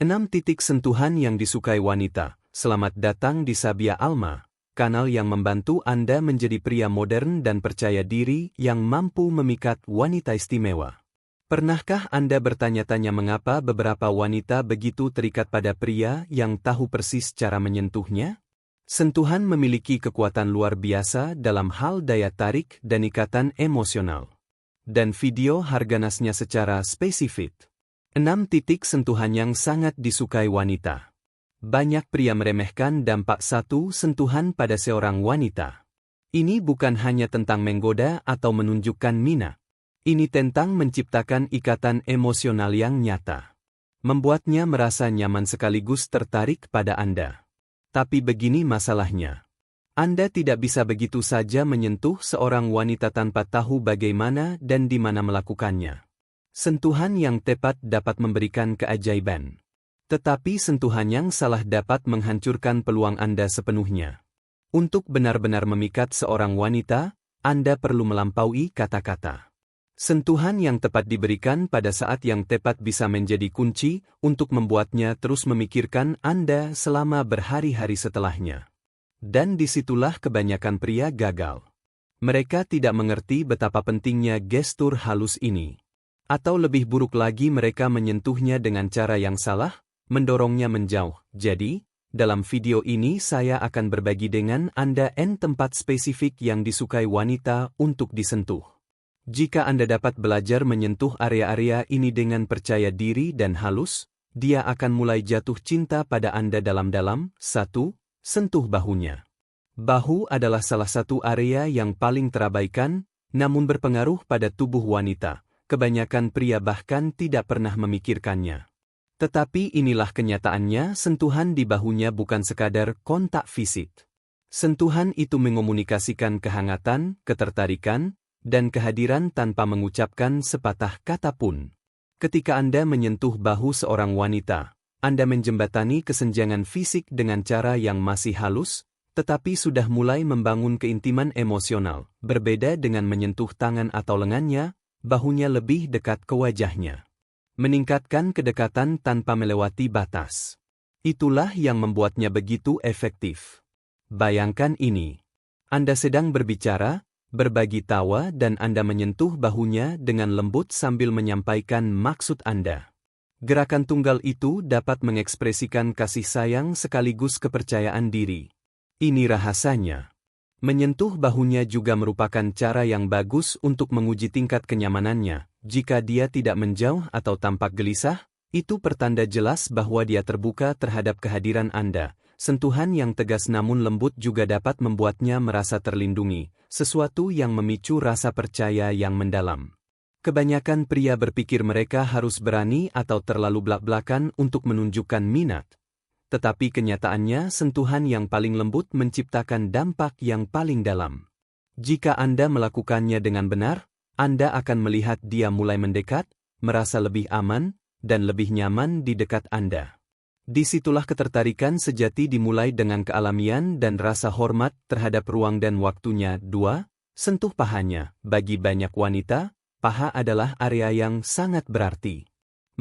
6 titik sentuhan yang disukai wanita. Selamat datang di Sabia Alma, kanal yang membantu Anda menjadi pria modern dan percaya diri yang mampu memikat wanita istimewa. Pernahkah Anda bertanya-tanya mengapa beberapa wanita begitu terikat pada pria yang tahu persis cara menyentuhnya? Sentuhan memiliki kekuatan luar biasa dalam hal daya tarik dan ikatan emosional. Dan video harganasnya secara spesifik. 6 titik sentuhan yang sangat disukai wanita. Banyak pria meremehkan dampak satu sentuhan pada seorang wanita. Ini bukan hanya tentang menggoda atau menunjukkan minat. Ini tentang menciptakan ikatan emosional yang nyata. Membuatnya merasa nyaman sekaligus tertarik pada Anda. Tapi begini masalahnya. Anda tidak bisa begitu saja menyentuh seorang wanita tanpa tahu bagaimana dan di mana melakukannya. Sentuhan yang tepat dapat memberikan keajaiban. Tetapi sentuhan yang salah dapat menghancurkan peluang Anda sepenuhnya. Untuk benar-benar memikat seorang wanita, Anda perlu melampaui kata-kata. Sentuhan yang tepat diberikan pada saat yang tepat bisa menjadi kunci untuk membuatnya terus memikirkan Anda selama berhari-hari setelahnya. Dan disitulah kebanyakan pria gagal. Mereka tidak mengerti betapa pentingnya gestur halus ini. Atau lebih buruk lagi mereka menyentuhnya dengan cara yang salah, mendorongnya menjauh. Jadi, dalam video ini saya akan berbagi dengan Anda tempat spesifik yang disukai wanita untuk disentuh. Jika Anda dapat belajar menyentuh area-area ini dengan percaya diri dan halus, dia akan mulai jatuh cinta pada Anda dalam-dalam. 1. Sentuh bahunya. Bahu adalah salah satu area yang paling terabaikan, namun berpengaruh pada tubuh wanita. Kebanyakan pria bahkan tidak pernah memikirkannya. Tetapi inilah kenyataannya, sentuhan di bahunya bukan sekadar kontak fisik. Sentuhan itu mengomunikasikan kehangatan, ketertarikan, dan kehadiran tanpa mengucapkan sepatah kata pun. Ketika Anda menyentuh bahu seorang wanita, Anda menjembatani kesenjangan fisik dengan cara yang masih halus, tetapi sudah mulai membangun keintiman emosional. Berbeda dengan menyentuh tangan atau lengannya, bahunya lebih dekat ke wajahnya. Meningkatkan kedekatan tanpa melewati batas. Itulah yang membuatnya begitu efektif. Bayangkan ini. Anda sedang berbicara, berbagi tawa dan Anda menyentuh bahunya dengan lembut sambil menyampaikan maksud Anda. Gerakan tunggal itu dapat mengekspresikan kasih sayang sekaligus kepercayaan diri. Ini rahasianya. Menyentuh bahunya juga merupakan cara yang bagus untuk menguji tingkat kenyamanannya. Jika dia tidak menjauh atau tampak gelisah, itu pertanda jelas bahwa dia terbuka terhadap kehadiran Anda. Sentuhan yang tegas namun lembut juga dapat membuatnya merasa terlindungi, sesuatu yang memicu rasa percaya yang mendalam. Kebanyakan pria berpikir mereka harus berani atau terlalu belak-belakan untuk menunjukkan minat. Tetapi kenyataannya sentuhan yang paling lembut menciptakan dampak yang paling dalam. Jika Anda melakukannya dengan benar, Anda akan melihat dia mulai mendekat, merasa lebih aman, dan lebih nyaman di dekat Anda. Disitulah ketertarikan sejati dimulai dengan kealamian dan rasa hormat terhadap ruang dan waktunya. 2. Sentuh pahanya. Bagi banyak wanita, paha adalah area yang sangat berarti.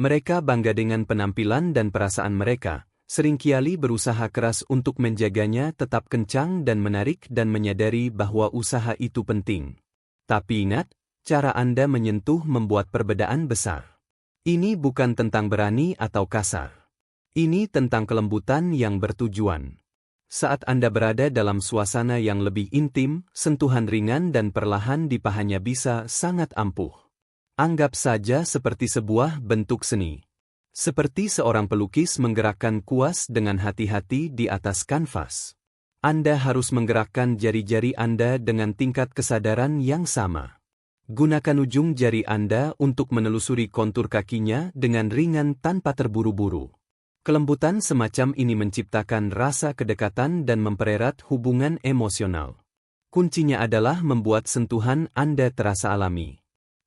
Mereka bangga dengan penampilan dan perasaan mereka. Seringkali berusaha keras untuk menjaganya tetap kencang dan menarik dan menyadari bahwa usaha itu penting. Tapi ingat, cara Anda menyentuh membuat perbedaan besar. Ini bukan tentang berani atau kasar. Ini tentang kelembutan yang bertujuan. Saat Anda berada dalam suasana yang lebih intim, sentuhan ringan dan perlahan di pahanya bisa sangat ampuh. Anggap saja seperti sebuah bentuk seni. Seperti seorang pelukis menggerakkan kuas dengan hati-hati di atas kanvas. Anda harus menggerakkan jari-jari Anda dengan tingkat kesadaran yang sama. Gunakan ujung jari Anda untuk menelusuri kontur kakinya dengan ringan tanpa terburu-buru. Kelembutan semacam ini menciptakan rasa kedekatan dan mempererat hubungan emosional. Kuncinya adalah membuat sentuhan Anda terasa alami.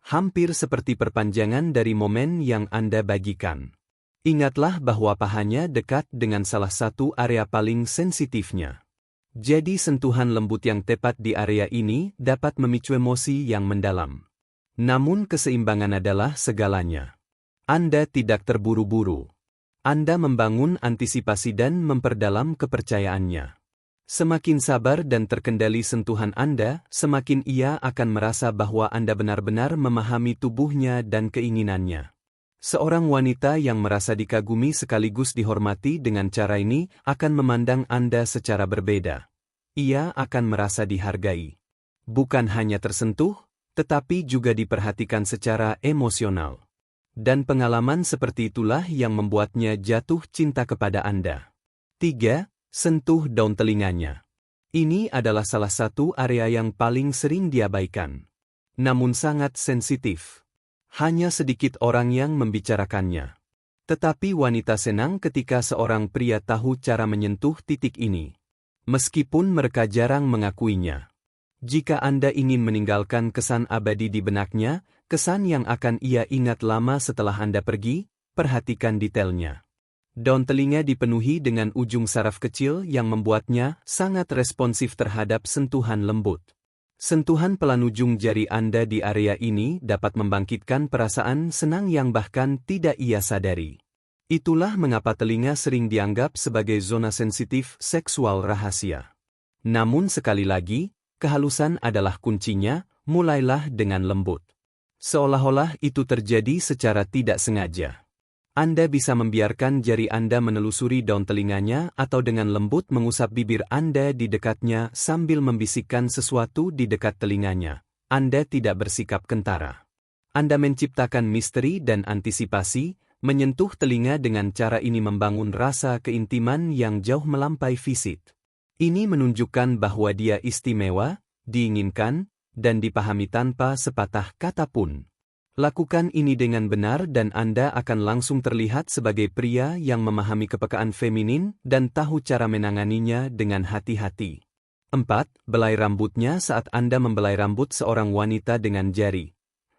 Hampir seperti perpanjangan dari momen yang Anda bagikan. Ingatlah bahwa pahanya dekat dengan salah satu area paling sensitifnya. Jadi sentuhan lembut yang tepat di area ini dapat memicu emosi yang mendalam. Namun keseimbangan adalah segalanya. Anda tidak terburu-buru. Anda membangun antisipasi dan memperdalam kepercayaannya. Semakin sabar dan terkendali sentuhan Anda, semakin ia akan merasa bahwa Anda benar-benar memahami tubuhnya dan keinginannya. Seorang wanita yang merasa dikagumi sekaligus dihormati dengan cara ini akan memandang Anda secara berbeda. Ia akan merasa dihargai. Bukan hanya tersentuh, tetapi juga diperhatikan secara emosional. Dan pengalaman seperti itulah yang membuatnya jatuh cinta kepada Anda. 3. Sentuh daun telinganya. Ini adalah salah satu area yang paling sering diabaikan. Namun sangat sensitif. Hanya sedikit orang yang membicarakannya. Tetapi wanita senang ketika seorang pria tahu cara menyentuh titik ini. Meskipun mereka jarang mengakuinya. Jika Anda ingin meninggalkan kesan abadi di benaknya, kesan yang akan ia ingat lama setelah Anda pergi, perhatikan detailnya. Daun telinga dipenuhi dengan ujung saraf kecil yang membuatnya sangat responsif terhadap sentuhan lembut. Sentuhan pelan ujung jari Anda di area ini dapat membangkitkan perasaan senang yang bahkan tidak ia sadari. Itulah mengapa telinga sering dianggap sebagai zona sensitif seksual rahasia. Namun sekali lagi, kehalusan adalah kuncinya, mulailah dengan lembut. Seolah-olah itu terjadi secara tidak sengaja. Anda bisa membiarkan jari Anda menelusuri daun telinganya atau dengan lembut mengusap bibir Anda di dekatnya sambil membisikkan sesuatu di dekat telinganya. Anda tidak bersikap kentara. Anda menciptakan misteri dan antisipasi, menyentuh telinga dengan cara ini membangun rasa keintiman yang jauh melampaui fisik. Ini menunjukkan bahwa dia istimewa, diinginkan, dan dipahami tanpa sepatah kata pun. Lakukan ini dengan benar dan Anda akan langsung terlihat sebagai pria yang memahami kepekaan feminin dan tahu cara menanganinya dengan hati-hati. 4. Belai rambutnya saat Anda membelai rambut seorang wanita dengan jari.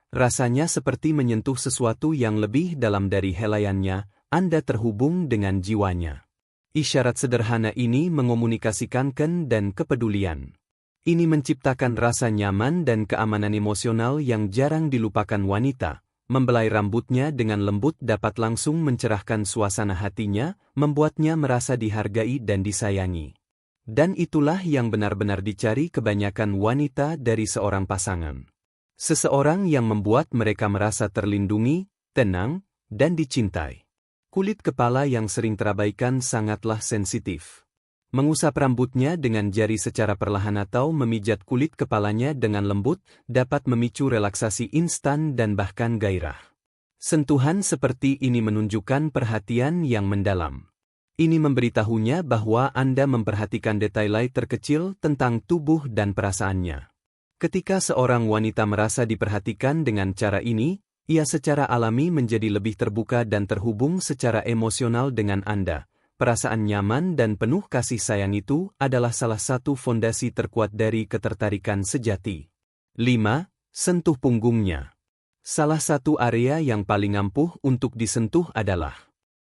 Rasanya seperti menyentuh sesuatu yang lebih dalam dari helaiannya, Anda terhubung dengan jiwanya. Isyarat sederhana ini mengomunikasikan dan kepedulian. Ini menciptakan rasa nyaman dan keamanan emosional yang jarang dilupakan wanita. Membelai rambutnya dengan lembut dapat langsung mencerahkan suasana hatinya, membuatnya merasa dihargai dan disayangi. Dan itulah yang benar-benar dicari kebanyakan wanita dari seorang pasangan. Seseorang yang membuat mereka merasa terlindungi, tenang, dan dicintai. Kulit kepala yang sering terabaikan sangatlah sensitif. Mengusap rambutnya dengan jari secara perlahan atau memijat kulit kepalanya dengan lembut dapat memicu relaksasi instan dan bahkan gairah. Sentuhan seperti ini menunjukkan perhatian yang mendalam. Ini memberitahunya bahwa Anda memperhatikan detail terkecil tentang tubuh dan perasaannya. Ketika seorang wanita merasa diperhatikan dengan cara ini, ia secara alami menjadi lebih terbuka dan terhubung secara emosional dengan Anda. Perasaan nyaman dan penuh kasih sayang itu adalah salah satu fondasi terkuat dari ketertarikan sejati. 5. Sentuh punggungnya. Salah satu area yang paling ampuh untuk disentuh adalah